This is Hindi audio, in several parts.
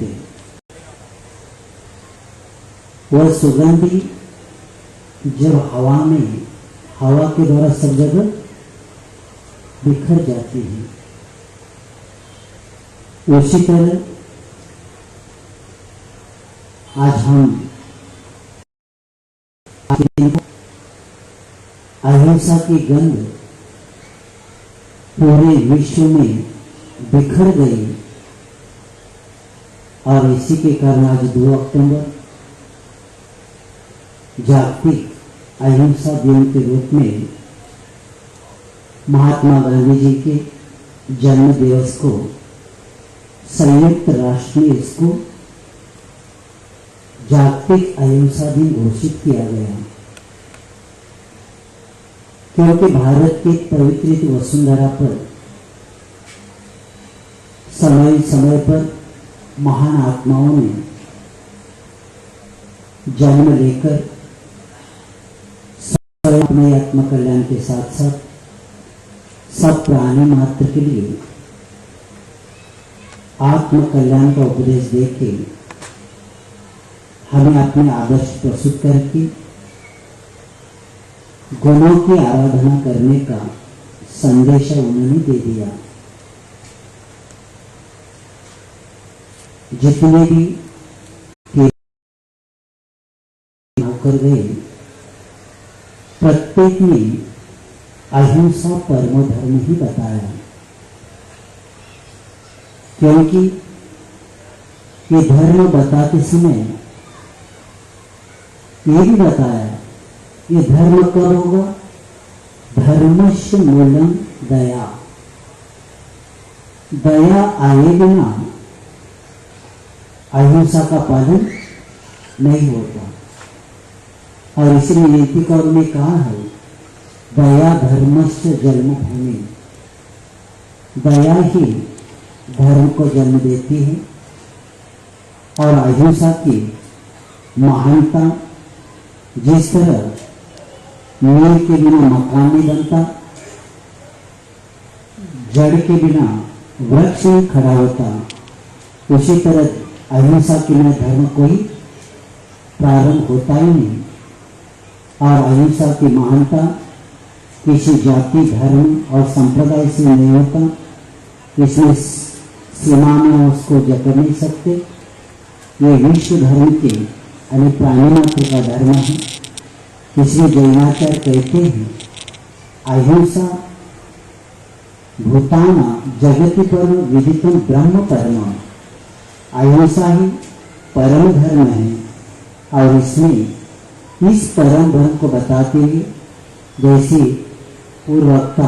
कहते हैं। वह सुगंधी जब हवा के द्वारा सब जगह बिखर जाती है, उसी तरह आज हम अहिंसा की गंध पूरे विश्व में बिखर गई और इसी के कारण आज 2 अक्टूबर जागतिक अहिंसा दिन के रूप में महात्मा गांधी जी के जन्म दिवस को संयुक्त राष्ट्र ने इसको जागतिक अहिंसा दिन घोषित किया गया, क्योंकि भारत के पवित्र वसुंधरा पर समय समय पर महान आत्माओं ने जन्म लेकर अपने आत्म कल्याण के साथ साथ सब प्राणी मात्र के लिए आत्म कल्याण का उपदेश देके हमें अपने आदर्श प्रस्तुत करके गुणों की आराधना करने का संदेश उन्होंने दे दिया। जितने भी होकर गए, प्रत्येक ने अहिंसा परम धर्म ही बताया, क्योंकि ये धर्म बताते समय ये भी बताया, ये धर्म कब होगा? धर्मस्य मूलम दया, दया आए बिना अहिंसा का पालन नहीं होता। और इसलिए नीतिकौर ने कहा है, दया धर्मस्य जन्म भूमि, दया ही धर्म को जन्म देती है। और अहिंसा की महानता, जिस तरह नींव के बिना मकान नहीं बनता, जड़ के बिना वृक्ष नहीं खड़ा होता, उसी तरह अहिंसा के बिना धर्म कोई प्रारंभ होता ही नहीं। और अहिंसा की महानता किसी जाति, धर्म और संप्रदाय से नहीं होता, इसमें सीमा में उसको जकड़ नहीं सकते। ये विश्व धर्म के यानी प्राणी मात्र का धर्म है। इसलिए जैनाचार्य कहते हैं, अहिंसा भूताना जगति परम विदितम ब्रह्म परम, अहिंसा ही परम धर्म है। और इसमें इस परम धर्म को बताते हुए जैसे पूर्व वक्ता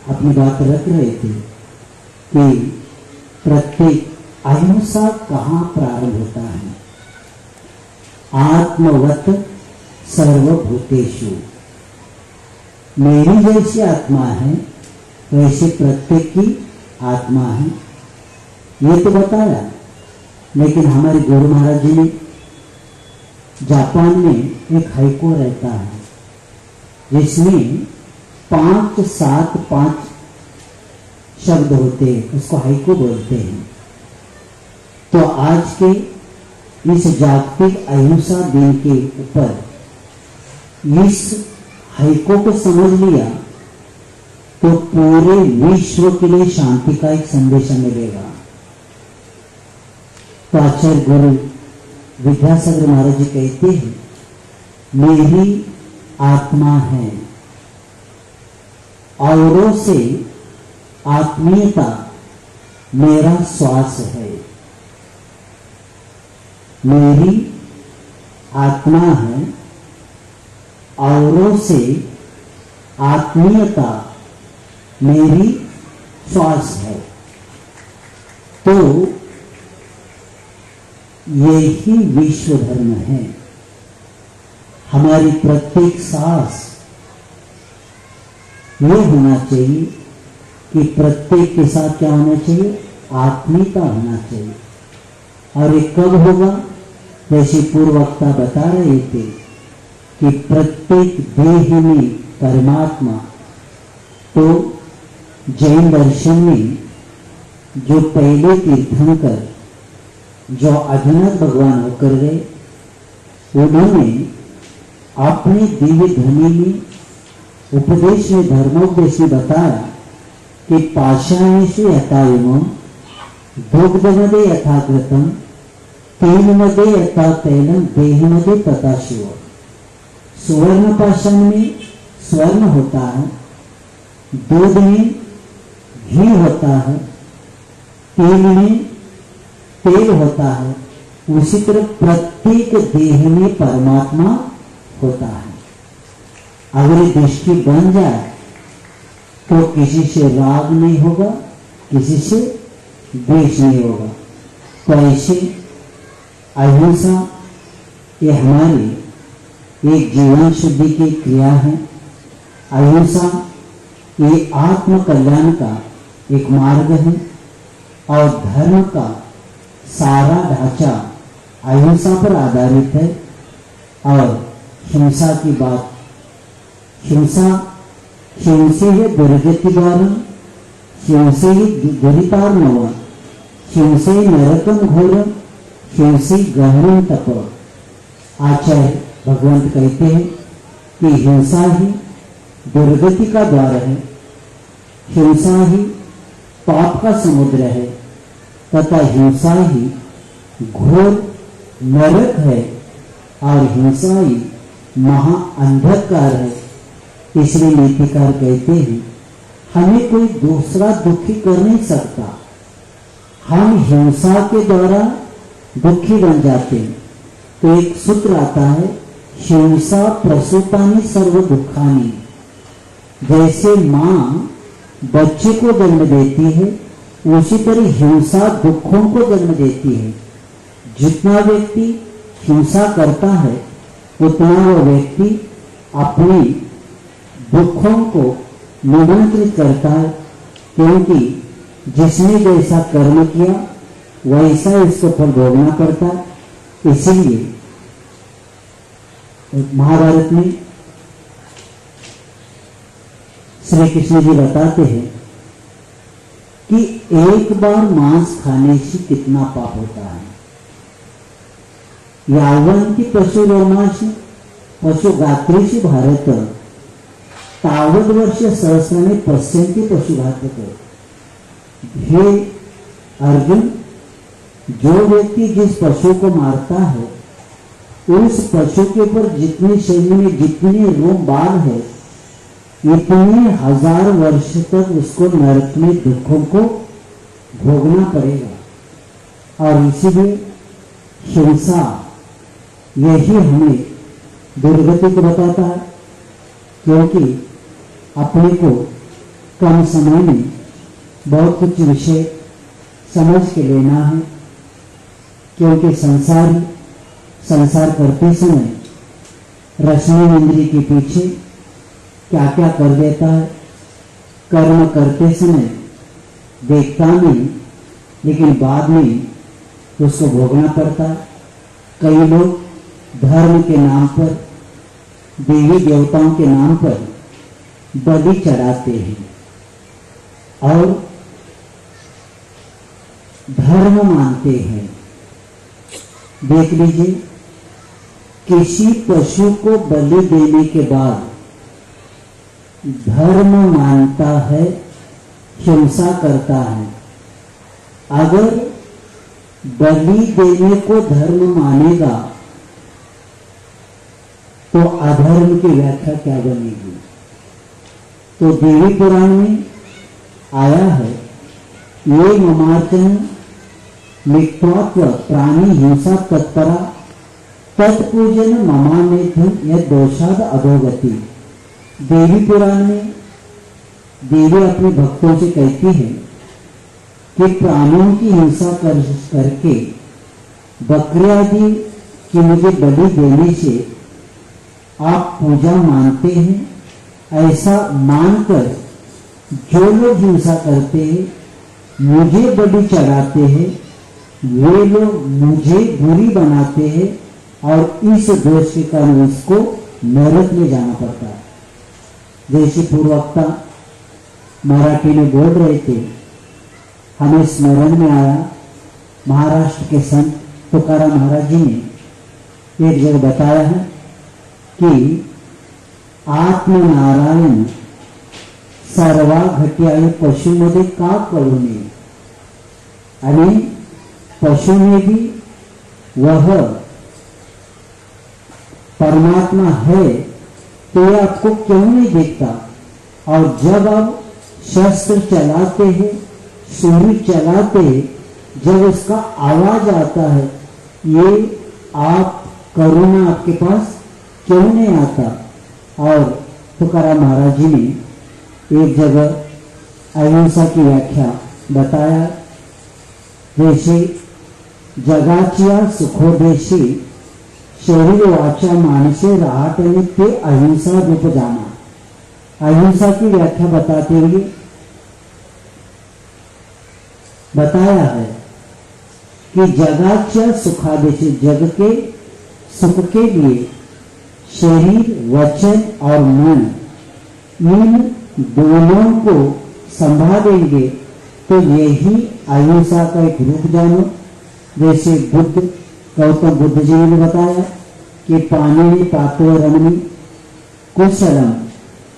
अपनी बात रख रहे थे कि प्रत्येक अहिंसा कहाँ प्रारंभ होता है? आत्मवत सर्वभूतेषु, मेरी जैसी आत्मा है वैसे प्रत्येक की आत्मा है, ये तो बताया। लेकिन हमारे गुरु महाराज जी ने जापान में एक हाइको रहता है जिसमें 5-7-5 शब्द होते हैं, उसको हाइको बोलते हैं। तो आज के इस जागतिक अहिंसा दिन के ऊपर इस हाइको को समझ लिया तो पूरे विश्व के लिए शांति का एक संदेश मिलेगा। तो आचार्य गुरु विद्यासागर महाराज जी कहते हैं, मेरी आत्मा है, औरों से आत्मीयता मेरा श्वास है। मेरी आत्मा है, औरों से आत्मीयता मेरी श्वास है। तो यही विश्व धर्म है। हमारी प्रत्येक सांस ये होना चाहिए कि प्रत्येक के साथ क्या होना चाहिए? आत्मीयता होना चाहिए। और ये कब होगा? जैसे पूर्व वक्ता बता रहे थे कि प्रत्येक देह में परमात्मा। तो जैन दर्शन में जो पहले तीर्थंकर जो आदिनाथ भगवान होकर गए, उन्होंने अपने दिव्य ध्वनि में उपदेश में धर्मोपदेश में बताया कि पाषाणेषु यथा विमोह, दुग्धमध्ये यथा घृतम, तेलमध्ये यथा तैलम, देहमध्ये तथा शिव। सुवर्ण पाषाण में स्वर्ण होता है, दूध में घी होता है, तेल में तेल होता है, उसी तरह प्रत्येक देह में परमात्मा होता है। अगर ये दृष्टि बन जाए तो किसी से राग नहीं होगा, किसी से द्वेष नहीं होगा। तो ऐसे अहिंसा ये हमारी एक जीवन शुद्धि की क्रिया है। अहिंसा ये आत्म कल्याण का एक मार्ग है और धर्म का सारा ढांचा अहिंसा पर आधारित है। और हिंसा की बात, हिंसा हिंसे है दुर्गति द्वारा, हिंसे ही दुरितार्णव, हिंसे नरकम घोर, हिंसे गहनम तप। आचार्य भगवंत कहते हैं कि हिंसा ही दुर्गति का द्वार है, हिंसा ही पाप का समुद्र है तथा हिंसा ही घोर नरक है और हिंसा ही महा अंधकार है। इसलिए नीतिकार कहते हैं हमें कोई दूसरा दुखी कर नहीं सकता, हम हिंसा के द्वारा दुखी बन जाते हैं। तो एक सूत्र आता है, हिंसा प्रसूतानि सर्व दुखानि। जैसे मां बच्चे को जन्म देती है, उसी तरह हिंसा दुखों को जन्म देती है। जितना व्यक्ति हिंसा करता है उतना वो व्यक्ति अपनी दुखों को निमंत्रित करता है, क्योंकि जिसने जैसा कर्म किया वैसा इसको फल भोगना पड़ता है। इसीलिए महाभारत में श्री कृष्ण जी बताते हैं कि एक बार मांस खाने से कितना पाप होता है। यावन्ति पशु रोमांस पशु गात्री से भारत तावत वर्ष सहस्र में पश्यंती पशुघातक। हे अर्जुन, जो व्यक्ति जिस पशु को मारता है उस पशु के ऊपर जितने शरीर में जितने रोम बाल है इतने हजार वर्ष तक उसको नरक में दुखों को भोगना पड़ेगा। और इसीलिए हिंसा यही हमें दुर्गति को बताता है, क्योंकि अपने को कम समय में बहुत कुछ विषय समझ के लेना है। क्योंकि संसार करते समय रश्मि इंद्री के पीछे क्या क्या कर देता है, कर्म करते समय देखता नहीं लेकिन बाद में उसको भोगना पड़ता है। कई लोग धर्म के नाम पर, देवी देवताओं के नाम पर बलि चढ़ाते हैं और धर्म मानते हैं। देख लीजिए, किसी पशु को बलि देने के बाद धर्म मानता है, हिंसा करता है। अगर बलि देने को धर्म मानेगा तो अधर्म की व्याख्या क्या बनेगी? तो देवी पुराण में आया है, ये ममार्चन मित्वात्व प्राणी हिंसा तत्परा तत्पूजन ममामेधन यह दोषाद अधोगति। देवी पुराण में देवी अपने भक्तों से कहती है कि प्राणियों की हिंसा करके बकरी आदि की मुझे बलि देने से आप पूजा मानते हैं। ऐसा मानकर जो लोग हिंसा करते हैं, मुझे बलि चढ़ाते हैं, वे लोग मुझे बुरी बनाते हैं और इस दोष के कारण उसको नरक में जाना पड़ता है। जैसे पूर्ववक्ता मराठी में बोल रहे थे, हमें स्मरण में आया महाराष्ट्र के संत तुकाराम महाराज जी ने एक जगह बताया है कि आत्मनारायण सर्वा घट्याय पशुमध्ये का कळू नये, आणि पशु में भी वह परमात्मा है, तो ये आपको क्यों नहीं देखता? और जब आप शस्त्र चलाते हैं, सुई चलाते हैं, जब उसका आवाज आता है, ये आप करुणा आपके पास क्यों नहीं आता? और तुकाराम महाराज जी ने एक जगह अहिंसा की व्याख्या बताया, जैसे जगाच्या सुखोदेशी शरीर वाचा मानसे राहटने ते अहिंसा रूप जाना। अहिंसा की व्याख्या बताते हुए बताया है कि जगाच्या सुखादेशी, जग के सुख के लिए शरीर, वचन और मन, इन दोनों को संभालेंगे तो यही अहिंसा का एक रूप जानो। जैसे गौतम बुद्ध जी ने बताया कि पाणिनि पातो रमणी कुशलम,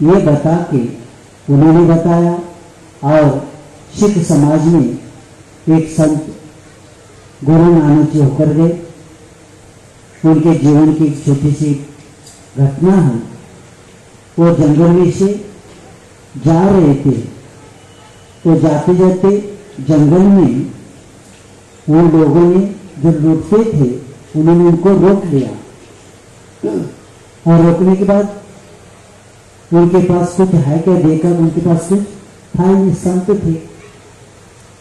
ये बता के उन्होंने बताया। और सिख समाज में एक संत गुरु नानक जी होकर गए, उनके जीवन की एक छोटी सी घटना है। वो जंगल में से जा रहे थे, तो जाते जाते जंगल में उन लोगों ने जो लूटते थे, उन्होंने उनको रोक लिया, और रोकने के बाद उनके पास कुछ है क्या देखा, उनके पास कुछ था नहीं, संत थे,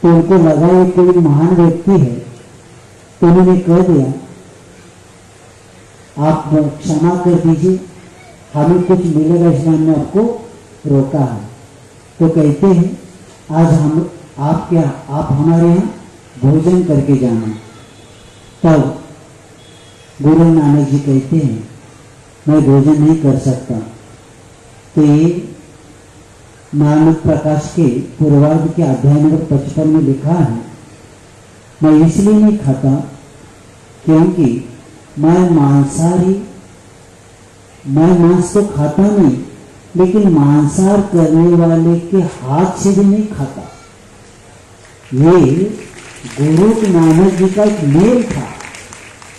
तो उनको लगा ये कोई महान व्यक्ति है, तो उन्होंने कह दिया आप क्षमा कर दीजिए, हमें कुछ मिलेगा इसलिए हमने आपको रोका है। तो कहते हैं आज आप हमारे यहाँ भोजन करके जाना। तब गुरु नानक जी कहते हैं मैं भोजन नहीं कर सकता। तो ये नानक प्रकाश के पूर्वार्ध के अध्याय नंबर 55 में लिखा है, मैं इसलिए नहीं खाता क्योंकि मैं मांसाहारी, मैं मांस तो खाता नहीं, लेकिन मांसाहार करने वाले के हाथ से भी नहीं खाता। ये गुरु नानक जी का एक मेल था।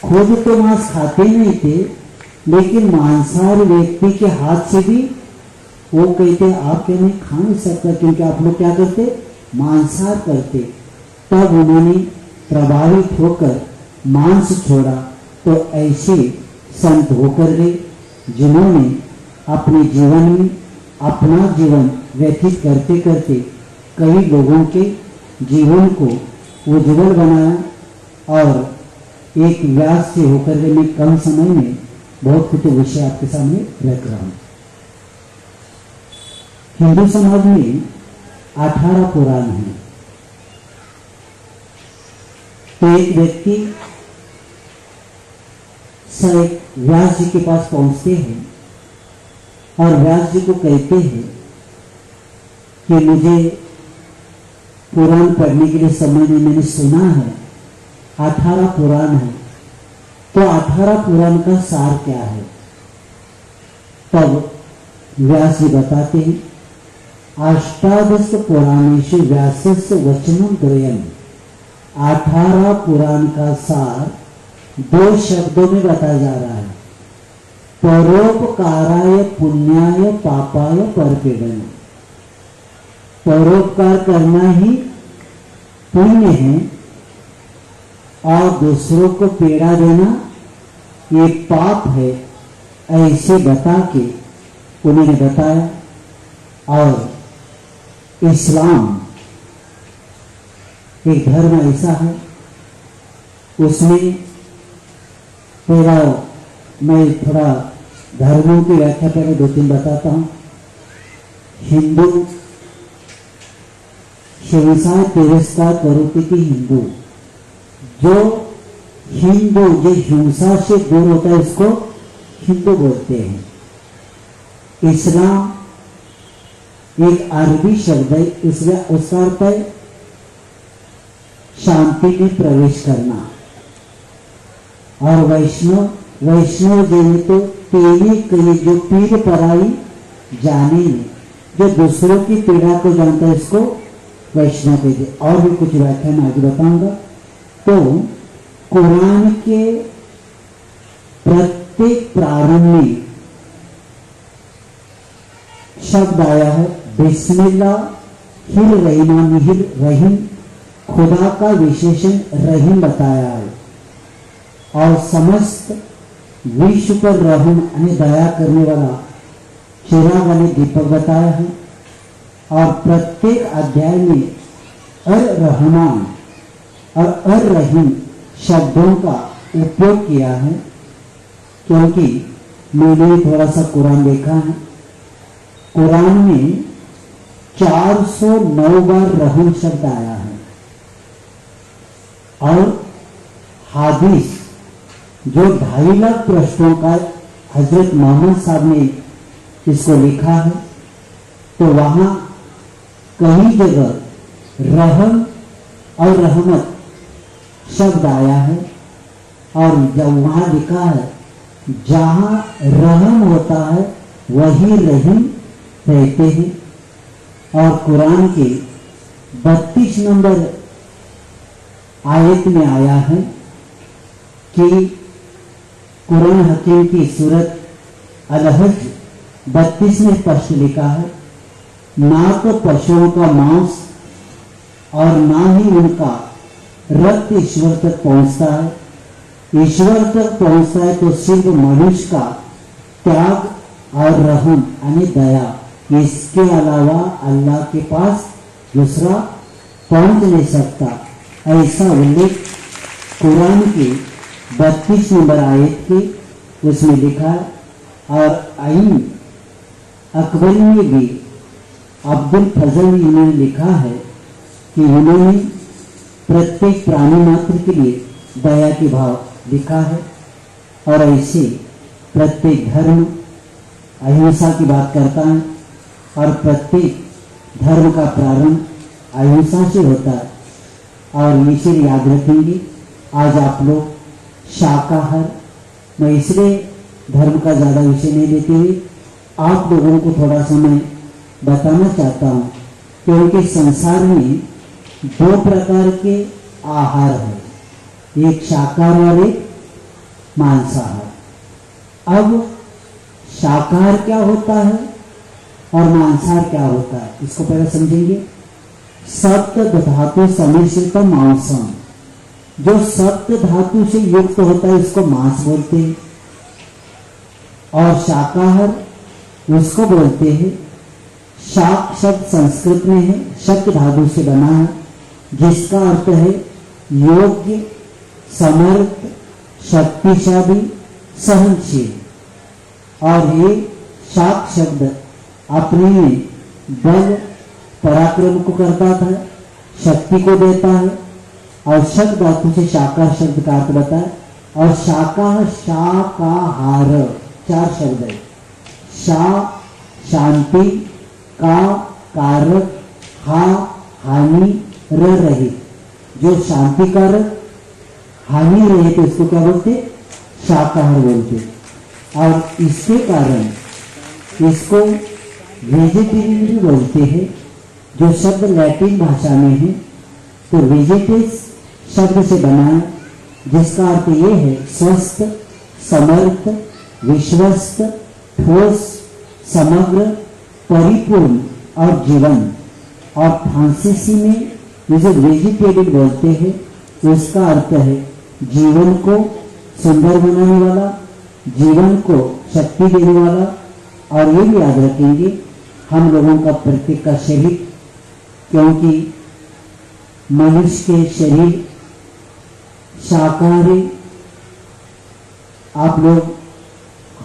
खुद तो मांस खाते नहीं थे, लेकिन मांसाहार व्यक्ति के हाथ से भी वो कहते आप क्या नहीं खा नहीं सकता, क्योंकि आप लोग क्या करते, मांसाहार करते। तब उन्होंने प्रभावित होकर मांस छोड़ा। तो ऐसे संत होकर गए जिन्होंने अपने जीवन में अपना जीवन व्यतीत करते करते कई लोगों के जीवन को उज्जवल बनाया। और एक व्यास से होकर के मैं कम समय में बहुत कुछ विषय आपके सामने रख रहा हूं। हिंदू समाज में 18 पुराण हैं। तो एक व्यक्ति व्यास जी के पास पहुंचते हैं और व्यास जी को कहते हैं कि मुझे पुराण पढ़ने के लिए समय नहीं, मैंने सुना है 18 पुराण है, तो 18 पुराण का सार क्या है? तब व्यास जी बताते हैं अष्टादश पुराणेषु व्यासस्य वचनं त्रयम्। 18 पुराण का सार 2 शब्दों में बताया जा रहा है, परोपकाराय पुण्याय पापाय परपीडन। परोपकार करना ही पुण्य है और दूसरों को पीड़ा देना ये पाप है, ऐसे बता के उन्होंने बताया। और इस्लाम एक धर्म ऐसा है, उसमें पूरा, मैं थोड़ा धर्मों की व्याख्या पहले 2-3 बताता हूं। हिंदू हिंसा तिरस्कार करोति हिंदू, जो हिंसा से दूर होता है इसको हिंदू बोलते हैं। इस्लाम एक अरबी शब्द है, इसलिए उसका अर्थ है शांति में प्रवेश करना। और वैष्णव जन तो तेने कही जो पीर पराई जाने, जो दूसरों की पीड़ा को जानता है इसको वैष्णव कहते। और भी कुछ व्याख्या मैं आगे बताऊंगा। तो कुरान के प्रत्येक प्रारंभ में शब्द आया है बिस्मिल्लाहिर रहमानिर रहीम, खुदा का विशेषण रहीम बताया है। और समस्त विश्व पर रहम यानी दया करने वाला चिराग यानी दीपक बताया है। और प्रत्येक अध्याय में अर रहमान और अर रहीम शब्दों का उपयोग किया है, क्योंकि मैंने थोड़ा सा कुरान देखा है। कुरान में 409 बार रहम शब्द आया है। और हादीस जो 2.5 लाख पृष्ठों का हजरत मोहम्मद साहब ने इसको लिखा है, तो वहां कई जगह रहम और रहमत शब्द आया है। और जब वहां लिखा है जहां रहम होता है वही रहीम रहते हैं। और कुरान के 32 नंबर आयत में आया है कि कुरान हकीम की सूरत अल-हज 32 में स्पष्ट लिखा है, ना तो पशुओं का मांस और ना ही उनका रक्त ईश्वर तक पहुंचता है। ईश्वर तक पहुंचता है तो सिर्फ मनुष्य का त्याग और रहम यानी दया, इसके अलावा अल्लाह के पास दूसरा पहुंच नहीं सकता। ऐसा उल्लेख कुरान के 32 नंबर आयत की उसमें लिखा है। और आइन अकबर में भी अब्दुल फजल ने इन्होंने लिखा है कि उन्होंने प्रत्येक प्राणी मात्र के लिए दया के भाव लिखा है। और ऐसे प्रत्येक धर्म अहिंसा की बात करता है और प्रत्येक धर्म का प्रारंभ अहिंसा से होता है। और इसे याद रखेंगे। आज आप लोग शाकाहार, मैं इसलिए धर्म का ज्यादा विषय नहीं देते हुए आप लोगों को थोड़ा समय बताना चाहता हूं, क्योंकि संसार में 2 प्रकार के आहार है, एक शाकाहार और एक मांसाहार। अब शाकाहार क्या होता है और मांसाहार क्या होता है, इसको पहले समझेंगे। सप्त धातु समिश्रित मांसम, जो सप्त धातु से युक्त होता है इसको मांस बोलते हैं। और शाकाहार उसको बोलते हैं, शाक शब्द संस्कृत में है, शक धातु से बना है, जिसका अर्थ है योग्य, समर्थ, शक्तिशाली, सहनशील। और ये शाक शब्द अपने में बल पराक्रम को करता था, शक्ति को देता है। और शक धातु से शाकाहार शब्द का अर्थ बताया। और शाकाहार, शाकाहार 4 शब्द है। शा शांति, का कारक, हा हानि, रहित। जो शांति कारक, हानि रहित इसको क्या बोलते, शाकाहार बोलते। और इसके कारण इसको वेजिटेरियन भी बोलते हैं, जो शब्द लैटिन भाषा में है। तो वेजिटेस शब्द से बना है, जिसका अर्थ ये है स्वस्थ, समर्थ, विश्वस्त, ठोस, समग्र, परिपूर्ण और जीवन। और फ्रांसीसी में जिसे वेजिटेरियन बोलते हैं, उसका अर्थ है जीवन को सुंदर बनाने वाला, जीवन को शक्ति देने वाला। और ये भी याद रखेंगे हम लोगों का प्रत्येक का शरीर, क्योंकि मनुष्य के शरीर शाकाहारी, आप लोग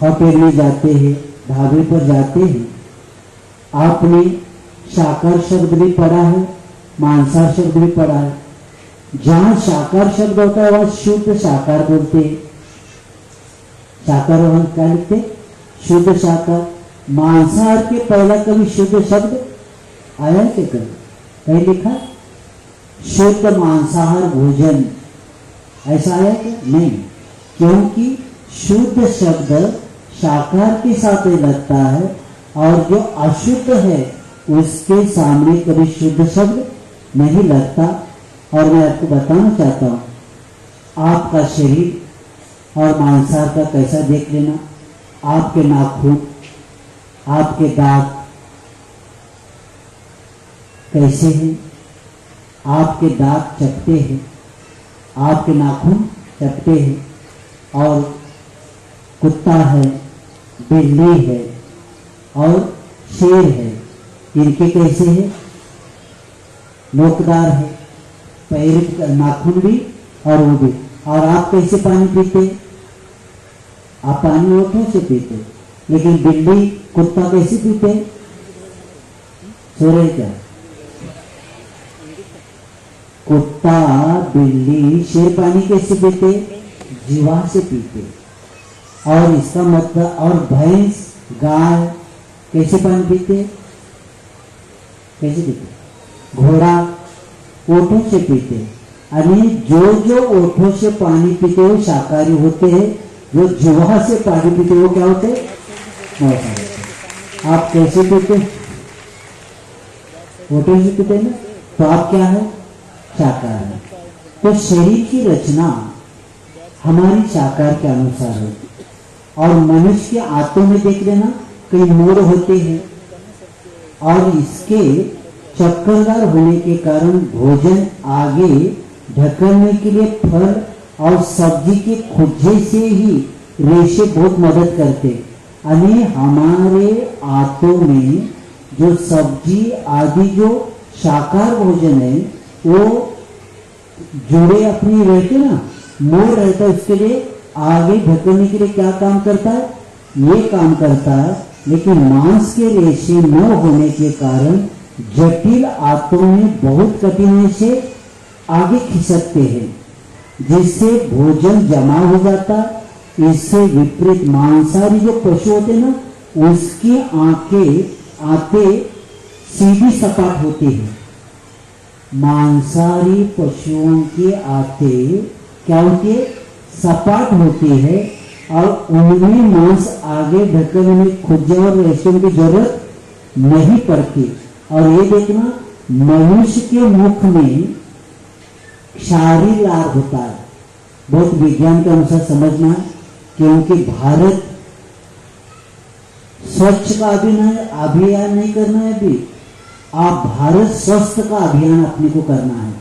होटल में जाते हैं, ढाबे पर जाते हैं, आपने शाकाहार शब्द भी पढ़ा है, मांसाहार शब्द भी पढ़ा है। जहां शाकाहार शब्द होता है वहां शुद्ध शाकाहार बोलते हैं। शाकाहार वहां क्या लिखते, शुद्ध शाकाहार। मांसाहार के पहला कभी शुद्ध शब्द आया है क्या, कहीं लिखा? शुद्ध मांसाहार भोजन, ऐसा है क्या? नहीं, क्योंकि शुद्ध शब्द शाकाहार के साथ ही लगता है और जो अशुद्ध है उसके सामने कभी शुद्ध शब्द नहीं लगता। और मैं आपको बताना चाहता हूं, आपका शरीर और मांसाहार का कैसा देख लेना। आपके नाखून, आपके दांत कैसे हैं? आपके दांत चपटे हैं, आपके नाखून चपटे हैं। और कुत्ता है, बिल्ली है और शेर है, इनके कैसे है? नोकदार है, पैर नाखून भी और वो भी। और आप कैसे पानी पीते? आप पानी होठों से पीते, लेकिन बिल्ली कुत्ता कैसे पीते? सो रहे क्या? कुत्ता, बिल्ली, शेर पानी कैसे पीते? जीवा से पीते। और इसका मतलब, और भैंस, गाय कैसे पानी पीते? कैसे पीते? घोड़ा ओठों से पीते। यानी जो जो ओठों से पानी पीते वो शाकाहारी होते हैं, जो जीवा से पानी पीते वो क्या होते? मांसाहारी। आप कैसे पीते? ओठों से पीते ना, तो आप क्या है? शाकाहारी। तो शरीर की रचना हमारी शाकाहार के अनुसार है। और मनुष्य के आंतों में देख लेना, कई मोड़ होते हैं और इसके चक्करदार होने के कारण भोजन आगे ढकलने के लिए फल और सब्जी के खुजे से ही रेशे बहुत मदद करते। यानी हमारे आंतों में जो सब्जी आदि जो शाकाहार भोजन है वो जुड़े अपनी रहते ना, मोड़ रहता है, उसके लिए आगे ढकने के लिए क्या काम करता है? ये काम करता है। लेकिन मांस के रेशे न होने के कारण जटिल आंतों में बहुत कठिनाई से आगे खिसकते हैं, जिससे भोजन जमा हो जाता है। इससे विपरीत मांसाहारी जो पशु होते हैं ना, उसकी आंतें सीधी सपाट होती है। मांसाहारी पशुओं की आंतें क्या होती है? सपाट होती है और उनमें मांस आगे ढकने में खुजे और रेशम की जरूरत नहीं पड़ती। और ये देखना, मनुष्य के मुख में क्षारी लार होता है। बहुत विज्ञान के अनुसार समझना, क्योंकि भारत स्वच्छ का अभियान नहीं करना है अभी। आप भारत स्वस्थ का अभियान अपने को करना है।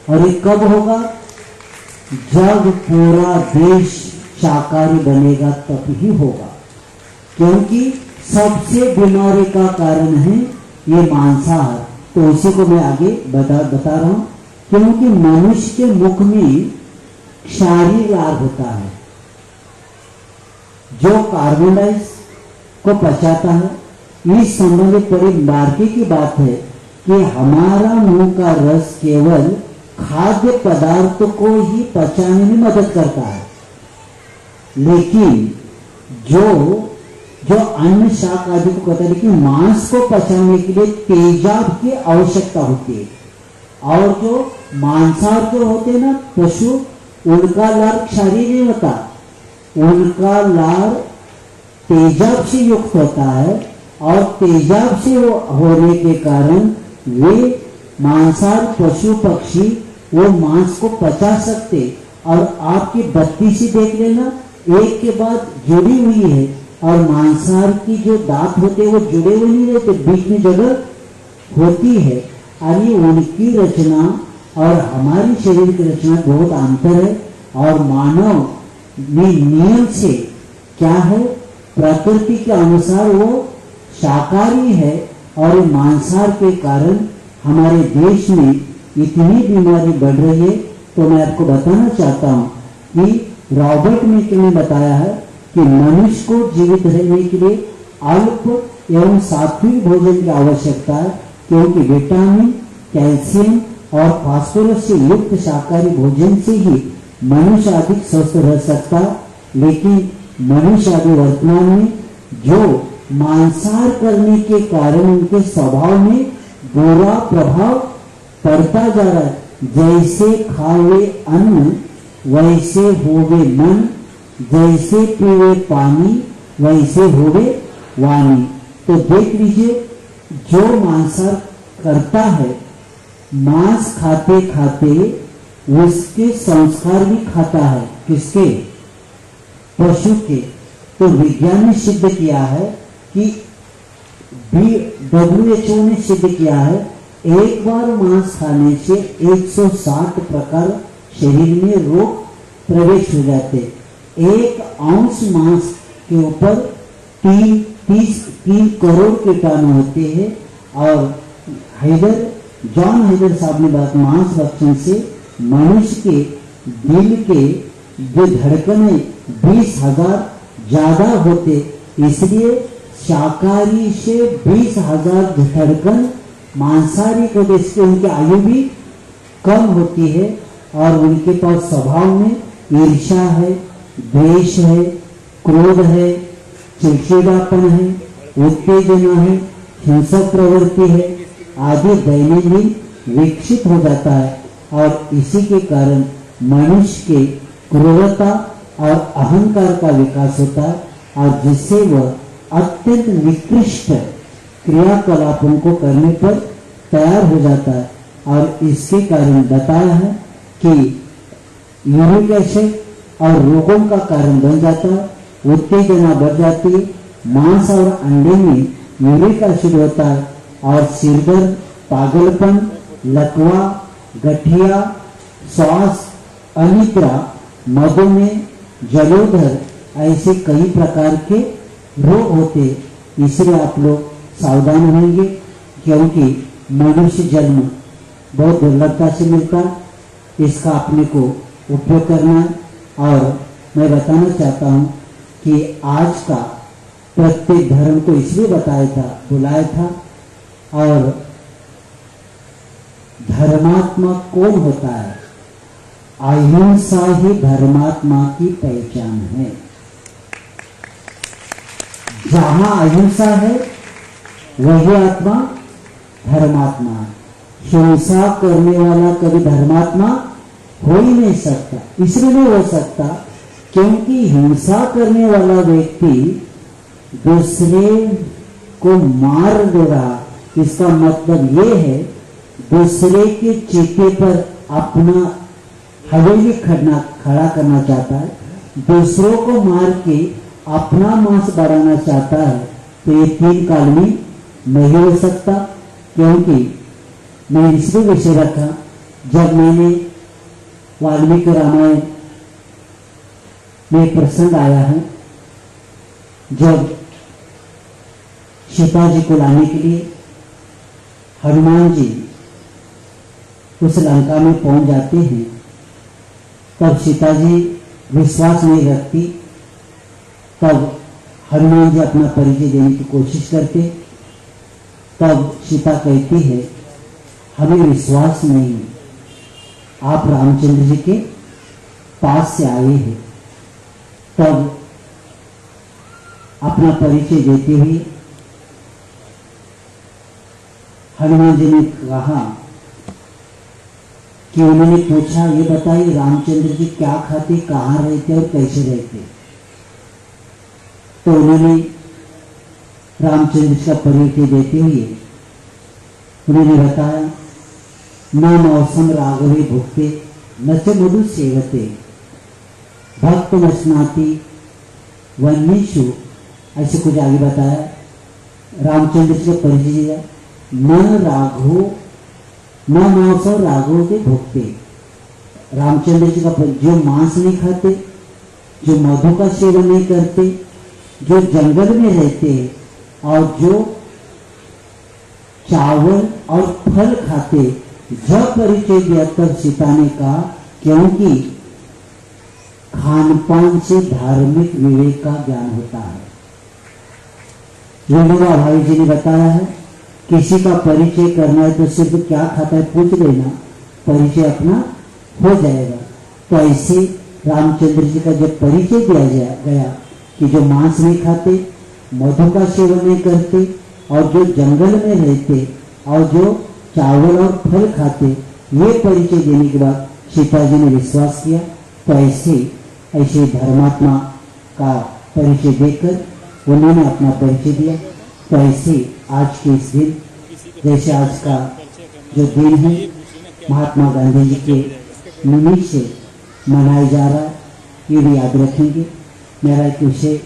और ये कब होगा? जब पूरा देश शाकाहारी बनेगा तब ही होगा। क्योंकि सबसे बीमारी का कारण है ये मांसाहार। तो उसी को मैं आगे बता रहा हूं। क्योंकि मनुष्य के मुख में क्षारी लार होता है जो कार्बन डाइऑक्साइड को पचाता है। इस संबंधित बड़ी मार्के की बात है कि हमारा मुंह का रस केवल खाद्य पदार्थ को ही पचाने में मदद करता है, लेकिन जो अन्य शाक आदि को कहता है, लेकिन मांस को पचाने के लिए तेजाब की आवश्यकता होती है। और जो मांसाहार जो होते हैं ना पशु, उनका लार क्षारीय नहीं होता, उनका लार तेजाब से युक्त होता है। और तेजाब से होने के कारण वे मांसाहार पशु पक्षी वो मांस को पचा सकते। और आपकी बत्ती से देख लेना, एक के बाद जुड़ी हुई है। और मांसाहार की जो दांत होते हैं वो जुड़े हुए नहीं रहते, बीच में जगह होती है। यानी उनकी रचना और हमारी शरीर की रचना बहुत अंतर है। और मानव में नियम से क्या है? प्रकृति के अनुसार वो शाकाहारी है। और मांसाहार के कारण हमारे देश में इतनी बीमारी बढ़ रही है। तो मैं आपको बताना चाहता हूं कि रॉबर्ट मेके ने बताया है कि मनुष्य को जीवित रहने के लिए अल्प एवं सात्विक भोजन की आवश्यकता है, क्योंकि विटामिन, कैल्शियम और फास्फोरस से युक्त शाकाहारी भोजन से ही मनुष्य अधिक स्वस्थ रह सकता है। लेकिन मनुष्य अभी वर्तमान में जो मांसाहार करने के कारण उनके स्वभाव में बुरा प्रभाव पड़ता जा रहा है। जैसे खावे अन्न वैसे होवे मन, जैसे पीवे पानी वैसे होवे वाणी। तो देख लीजिए, जो मांसाहार करता है, मांस खाते खाते उसके संस्कार भी खाता है। किसके? पशु के। तो विज्ञान ने सिद्ध किया है कि WHO ने सिद्ध किया है, एक बार मांस खाने से 160 प्रकार शरीर में रोग प्रवेश हो जाते। 1 आउंस मांस के ऊपर 3 करोड़ कीटाणु होते हैं। और जॉन हैदर साहब ने बात, मांस भक्षण से मनुष्य के दिल के जो धड़कन है 20,000 ज्यादा होते। इसलिए शाकाहारी से 20,000 धड़कन मांसाहारी को देखते उनकी आयु भी कम होती है। और उनके पास स्वभाव में ईर्ष्या है, द्वेष है, क्रोध है, चिड़चिड़ापन है, उत्तेजना है, हिंसक प्रवृत्ति है आदि दैनंदिन विकसित हो जाता है। और इसी के कारण मनुष्य के क्रूरता और अहंकार का विकास होता है, और जिससे वह अत्यंत निकृष्ट क्रियाकलापों को करने पर तैयार हो जाता है। और इसके कारण बताया है कि यूरिक एसिड और रोगों का कारण बन जाता है, उत्तेजना बढ़ जाती है। मांस और अंडे में यूरिक एसिड होता है और सिरदर्द, पागलपन, लकवा, गठिया, श्वास अनिद्रा, मधुमेह, जलोदर ऐसे कई प्रकार के रोग होते। इसलिए आप लोग सावधान होंगे, क्योंकि मनुष्य जन्म बहुत दुर्लभता से मिलता है। इसका अपने को उपयोग करना है। और मैं बताना चाहता हूँ कि आज का प्रत्येक धर्म को इसलिए बुलाया था। और धर्मात्मा कौन होता है? अहिंसा ही धर्मात्मा की पहचान है। जहां अहिंसा है वही आत्मा धर्मात्मा है। हिंसा करने वाला कभी धर्मात्मा हो ही नहीं सकता। इसलिए नहीं हो सकता क्योंकि हिंसा करने वाला व्यक्ति दूसरे को मार दे रहा। इसका मतलब ये है दूसरे के चीते पर अपना हवेली खड़ा करना चाहता है, दूसरों को मार के अपना मांस बढ़ाना चाहता है। तो ये 3 काल में नहीं हो सकता। क्योंकि मैं इसलिए विषय रखा, जब मैंने वाल्मीकि रामायण में प्रसंग आया है, जब सीता जी को लाने के लिए हनुमान जी उस लंका में पहुंच जाते हैं, तब सीता जी विश्वास नहीं रखती। तब हनुमान जी अपना परिचय देने की कोशिश करते। तब सीता कहती है, हमें विश्वास नहीं है, आप रामचंद्र जी के पास से आए हैं। तब अपना परिचय देते हुए हनुमान जी ने कहा कि उन्होंने पूछा, ये बताइए रामचंद्र जी क्या खाते, कहाँ रहते और कैसे रहते। तो उन्होंने रामचंद्र जी का परिचय देते हुए उन्होंने बताया, न मौसम राघवे भुक्ते न च मधु सेवते भक्त नस्नाति वन्येषु, ऐसे कुछ आगे बताया। रामचंद्र जी का परिचय दिया, न राघो न मांस और राघव के भुगते। रामचंद्र जी का जो मांस नहीं खाते, जो मधु का सेवन नहीं करते, जो जंगल में रहते हैं, और जो चावल और फल खाते। जब परिचय दिया तब सीता ने कहा, क्योंकि खान पान से धार्मिक विवेक का ज्ञान होता है। योगिवा भाई जी ने बताया है, किसी का परिचय करना है तो सिर्फ क्या खाता है पूछ लेना, परिचय अपना हो जाएगा। तो ऐसे रामचंद्र जी का जब परिचय दिया गया कि जो मांस नहीं खाते, मधु का सेवन नहीं करते, और जो जंगल में रहते, और जो चावल और फल खाते, ये परिचय देने के बाद सीता जी ने विश्वास किया। तो ऐसे धर्मात्मा का परिचय देकर उन्होंने अपना परिचय दिया। तो ऐसे आज के इस दिन, जैसे आज का जो दिन है महात्मा गांधी जी के निमित्त से मनाया जा रहा है, ये भी याद रखेंगे। मेरा एक विषय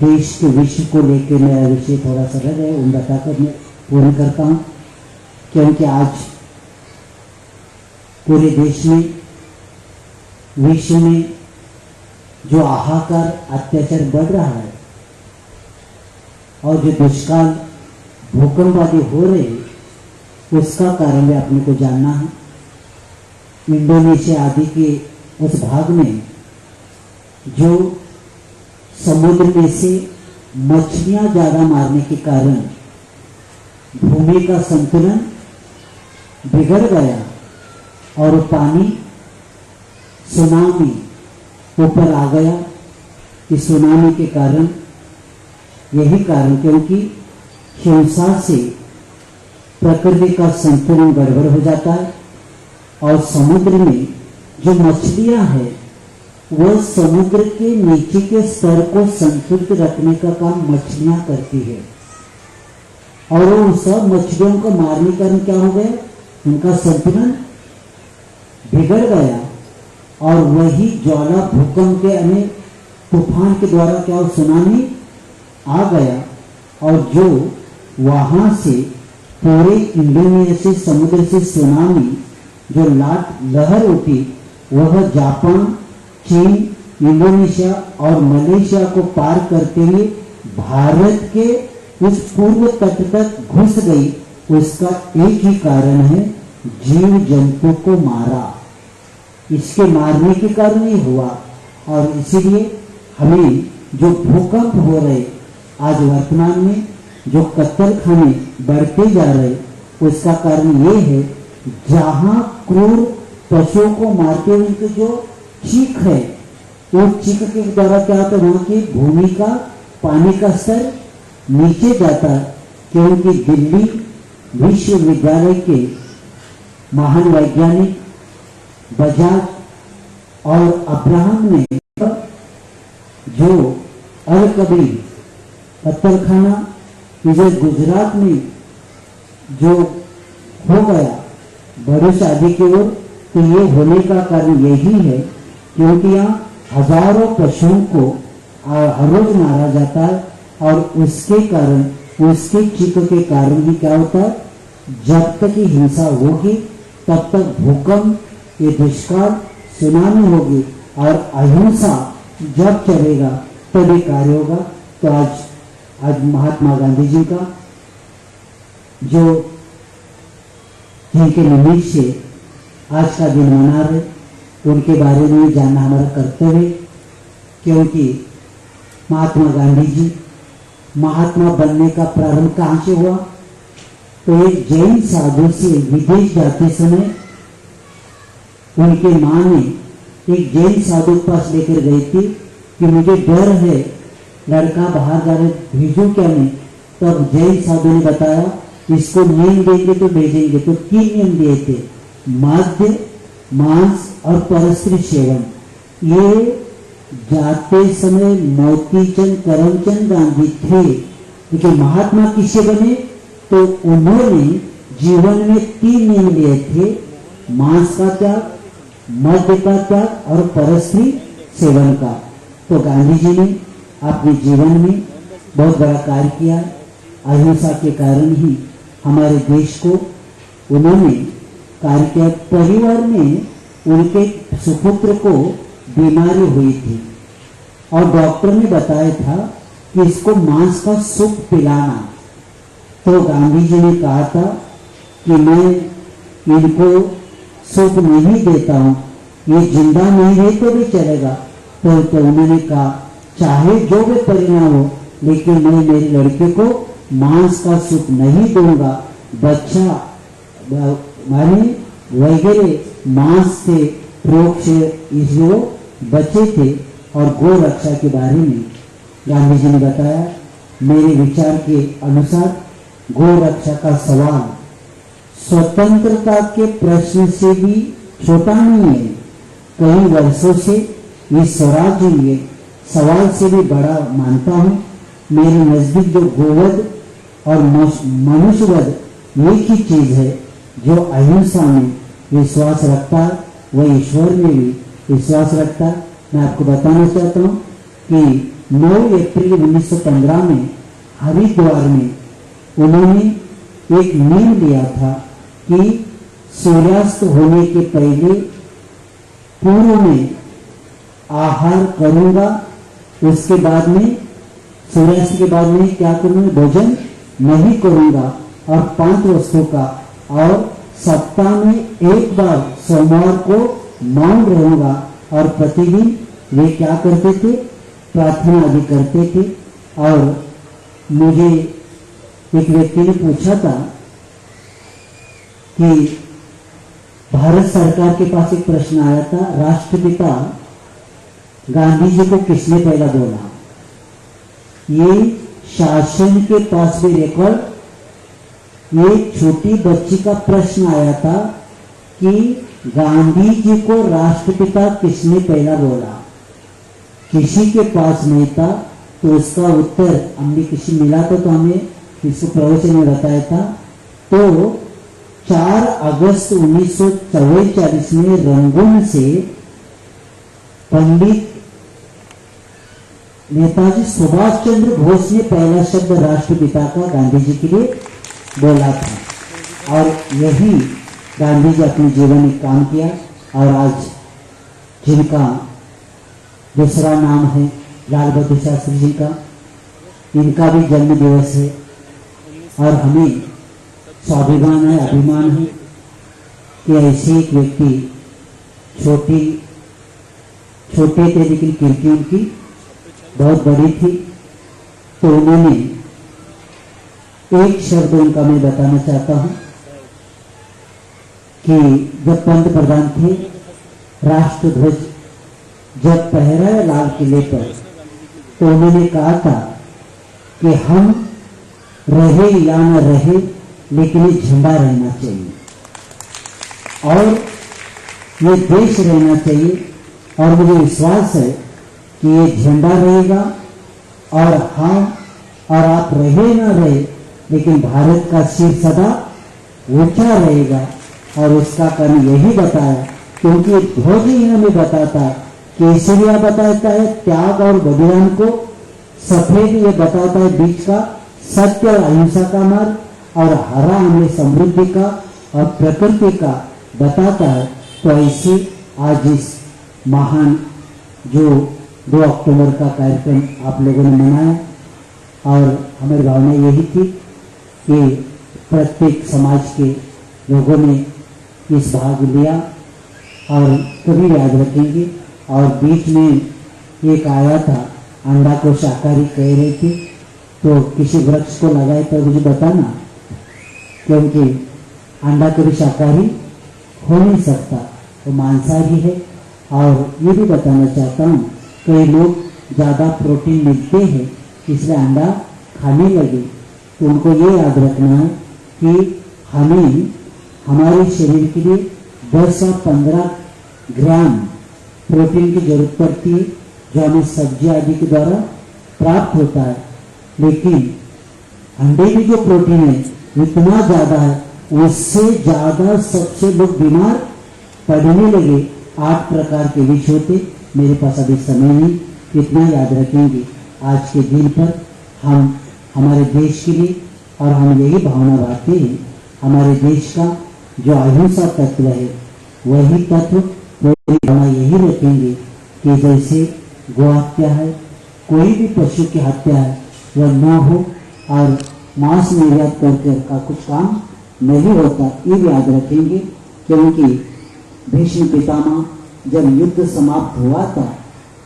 देश के विषय को लेकर मेरा विषय थोड़ा सा रह गया, उन बताकर मैं पूर्ण करता हूँ। क्योंकि आज पूरे देश में, विश्व में जो हाहाकार अत्याचार बढ़ रहा है और जो दुष्काल भूकंप आदि हो रहे हैं, उसका कारण भी अपने को जानना है। इंडोनेशिया आदि के उस भाग में जो समुद्र में से मछलियां ज्यादा मारने के कारण भूमि का संतुलन बिगड़ गया और पानी सुनामी ऊपर आ गया। इस सुनामी के कारण, यही कारण क्योंकि हिंसा से प्रकृति का संतुलन गड़बड़ हो जाता है और समुद्र में जो मछलियां हैं वह समुद्र के नीचे के स्तर को संतुलित रखने का काम मछलियां करती है और उन सब मछलियों को मारने के कारण क्या हो गया, उनका संतुलन बिगड़ गया और वही ज्वाला भूकंप के अनेक तूफान के द्वारा क्या सुनामी आ गया और जो वहां से पूरे इंडोनेशिया से समुद्र से सुनामी जो लहर उठी वह जापान, चीन, इंडोनेशिया और मलेशिया को पार करते हुए भारत के उस पूर्व तट तक घुस गई। उसका एक ही कारण है, जीव जंतु को मारा। इसके मारने के कारण ही हुआ और इसीलिए हमें जो भूकंप हो रहे आज वर्तमान में, जो कत्ल खाने बढ़ते जा रहे, उसका कारण ये है जहां क्रूर पशुओं को मारते हुए उनके जो चीख है, वो चीख के द्वारा क्या होता है, वहां की भूमि का पानी का स्तर नीचे जाता है। क्योंकि दिल्ली विश्वविद्यालय के महान वैज्ञानिक बजाज और अब्राहम ने जो अल कबीर कत्ल खाना इधर गुजरात में जो हो गया बड़ी शादी की ओर, तो ये होने का कारण यही है क्योंकि यहाँ हजारों पशुओं को हर रोज मारा जाता है और उसके कारण, उसके चीख के कारण भी क्या होता है, जब तक ही हिंसा होगी तब तक भूकंप, ये दुष्काल, सुनामी होगी और अहिंसा जब चलेगा तभी कार्य होगा। तो आज महात्मा गांधी जी का जो जिनके निमित्त से आज का दिन मना रहे, उनके बारे में जानना हमारा कर्तव्य। क्योंकि महात्मा गांधी जी महात्मा बनने का प्रारंभ कहां से हुआ, तो एक जैन साधु से विदेश जाते समय उनके मां ने एक जैन साधु के पास लेकर गई थी कि मुझे डर है, लड़का बाहर जा रहे, भेजो क्या नहीं। तब जैन साधु ने बताया इसको नियम देंगे तो भेजेंगे। तो 3 नियम दिए थे, मद्य, मांस और परस्त्री सेवन। ये जाते समय मोतीचंद करमचंद गांधी थे, लेकिन महात्मा किससे बने, तो उन्होंने जीवन में 3 नियम लिए थे, मांस का त्याग, मद्य का त्याग और परस्त्री सेवन का। तो गांधी जी ने अपने जीवन में बहुत बड़ा कार्य किया। अहिंसा के कारण ही हमारे देश को उन्होंने कार्य किया। परिवार में उनके सुपुत्र को बीमारी हुई थी और डॉक्टर ने बताया था कि इसको मांस का सूप पिलाना। तो गांधी जी ने कहा था कि मैं इनको सूप नहीं देता हूं, ये जिंदा नहीं है तो भी चलेगा। तो उन्होंने कहा चाहे जो भी परिणाम हो, लेकिन मैं मेरी लड़के को मांस का सूप नहीं दूंगा। बच्चा माने वगैरह मांस से प्रयोग से इसलिए बचे थे। और गौ रक्षा के बारे में गांधी जी ने बताया, मेरे विचार के अनुसार गौ रक्षा का सवाल स्वतंत्रता के प्रश्न से भी छोटा नहीं है। कई वर्षों से इस स्वराज्य के सवाल से भी बड़ा मानता हूँ। मेरे नजदीक जो गोवध और मनुष्यवध एक ही चीज है। जो अहिंसा में विश्वास रखता है वह ईश्वर में भी विश्वास रखता है। मैं आपको बताना चाहता हूँ कि 9 अप्रैल 1915 में हरिद्वार में उन्होंने एक नियम लिया था कि सूर्यास्त होने के पहले पूर्व में आहार करूंगा, उसके बाद में सूर्यास्त के बाद में क्या करूंगा, भोजन नहीं करूंगा और 5 वस्तु का, और सप्ताह में एक बार सोमवार को मौन रहूंगा। और प्रतिदिन वे क्या करते थे, प्रार्थना आदि करते थे। और मुझे एक व्यक्ति ने पूछा था कि भारत सरकार के पास एक प्रश्न आया था, राष्ट्रपिता गांधी जी को किसने पहला बोला। ये शासन के पास भी रिकॉर्ड, ये छोटी बच्ची का प्रश्न आया था कि गांधी जी को राष्ट्रपिता किसने पहला बोला। किसी के पास नहीं था, तो उसका उत्तर हमने किसी मिला तो हमें किसी प्रवचन में बताया था। तो 4 अगस्त 1944 में रंगून से पंडित नेताजी सुभाष चंद्र बोस ने पहला शब्द राष्ट्रपिता का गांधी जी के लिए बोला था। और यही गांधी जी अपने जीवन में काम किया। और आज जिनका दूसरा नाम है लाल बहादुर शास्त्री जी का, इनका भी जन्म दिवस है। और हमें स्वाभिमान है, अभिमान है कि ऐसे एक व्यक्ति छोटे थे लेकिन कीर्ति उनकी बहुत बड़ी थी। तो उन्होंने एक शब्द उनका मैं बताना चाहता हूं कि जब पंत प्रधान थे, राष्ट्रध्वज जब फहराया लाल किले पर, तो उन्होंने कहा था कि हम रहे या न रहे लेकिन ये झंडा रहना चाहिए और ये देश रहना चाहिए। और मुझे विश्वास है कि ये झंडा रहेगा और हम और आप रहे ना रहे लेकिन भारत का सिर सदा ऊंचा रहेगा। और उसका कारण यही बताया क्योंकि ध्वज ही हमें बताता है, केसरिया बताता है त्याग और बलिदान को, सफेद ये बताता है बीच का सत्य और अहिंसा का मार्ग, और हरा हमें समृद्धि का और प्रकृति का बताता है। तो ऐसे आज इस महान जो 2 अक्टूबर का कार्यक्रम आप लोगों ने मनाया, और हमारी भावना यही थी कि प्रत्येक समाज के लोगों ने इस भाग लिया और कभी याद रखेंगे। और बीच में एक आया था, अंडा को शाकाहारी कह रही थी, तो किसी वृक्ष को लगाए तो मुझे बताना, क्योंकि अंडा कभी शाकाहारी हो नहीं सकता, वो मांसाहारी है। और ये भी बताना चाहता हूँ, कई लोग ज़्यादा प्रोटीन मिलते हैं इसलिए अंडा खाने लगे, तो उनको ये याद रखना है कि हमें हमारे शरीर के लिए 10 से 15 ग्राम प्रोटीन की जरूरत पड़ती है, जो हमें सब्जी आदि के द्वारा प्राप्त होता है। लेकिन अंडे में जो प्रोटीन है इतना ज्यादा है, उससे ज्यादा सबसे लोग बीमार पड़ने लगे। 8 प्रकार के विष होते, मेरे पास अभी समय नहीं, इतना याद रखेंगे। आज के दिन पर हम हमारे देश के लिए, और हम यही भावना रखते हैं, हमारे देश का जो अहिंसा तत्व है वही तत्व, वही भावना यही रखेंगे कि जैसे गौ हत्या है, कोई भी पशु की हत्या है वह न हो, और मांस निर्यात करके का कुछ काम नहीं होता, ये भी याद रखेंगे। क्योंकि भीष्म पितामह जब युद्ध समाप्त हुआ था,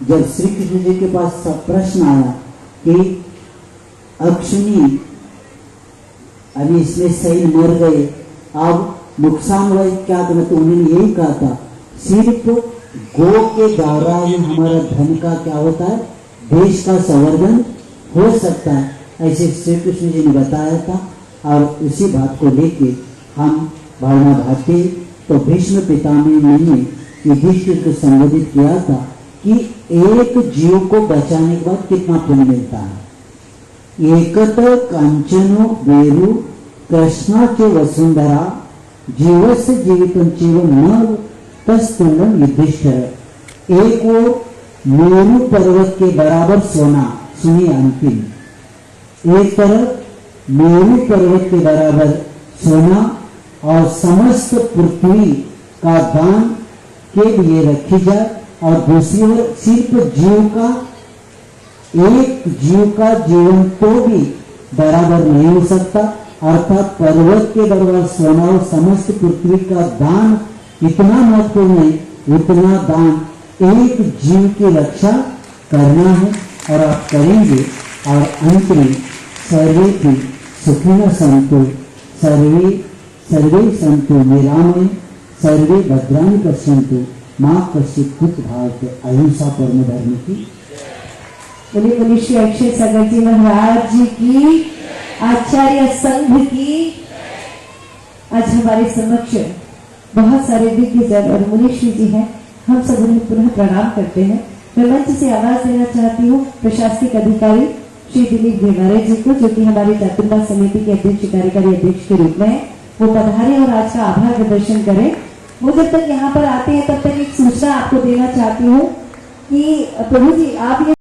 जब श्री कृष्ण जी के पास प्रश्न आया कि अक्षुणी अभी इसमें सैन मर गए, अब नुकसान हुआ क्या करना, तो उन्होंने यही कहा था सिर्फ गो के द्वारा ही हमारा धन का क्या होता है, देश का संवर्धन हो सकता है, ऐसे श्री कृष्ण जी ने बताया था। और उसी बात को लेके हम भावना भाते तो भीष्म पितामह ने युधिष्ठिर को संबोधित किया था कि एक जीव को बचाने के बाद कितना पुण्य मिलता है। एकत कांचनो वेरु कृष्णाचे वसुंधरा जीवस्य जीवितं चैव न तस्तुल्यं युधिष्ठिर। एक वो मेरु पर्वत के बराबर सोना, सुनिए अंतिम, एक तरफ मेरु पर्वत के बराबर सोना और समस्त पृथ्वी का दान के लिए रखी जाए, और दूसरी ओर सिर्फ एक जीव का जीवन तो भी बराबर नहीं हो सकता, अर्थात पर्वत के बराबर सोना और समस्त पृथ्वी का दान इतना महत्वपूर्ण है, उतना दान एक जीव की रक्षा करना है और आप करेंगे। और अंत में सर्वे की सुखिनः सन्तु सर्वे सन्तु निरामय सर्वे भद्राणि पश्यन्तु मां कश्चित् दुःख भाग्। अहिंसा परम धर्म की। बोलिए मनुष्य अक्षय सागर जी महाराज जी की, आचार्य संघ की। आज हमारे समक्ष बहुत सारे दिग्गज और मनुष्य जी हैं, हम सब उन्हें पुनः प्रणाम करते हैं। मैं मंच से आवाज देना चाहती हूँ प्रशासनिक अधिकारी श्री दिलीप घेवारे जी को, जो कि हमारे चातुर्मास समिति के अध्यक्ष कार्यकारी अध्यक्ष के रूप में वो पधारे और आज का आभार प्रदर्शन करें। वो जब तक यहाँ पर आते हैं तब तक एक सूचना आपको देना चाहती हूँ कि प्रभु जी आप ये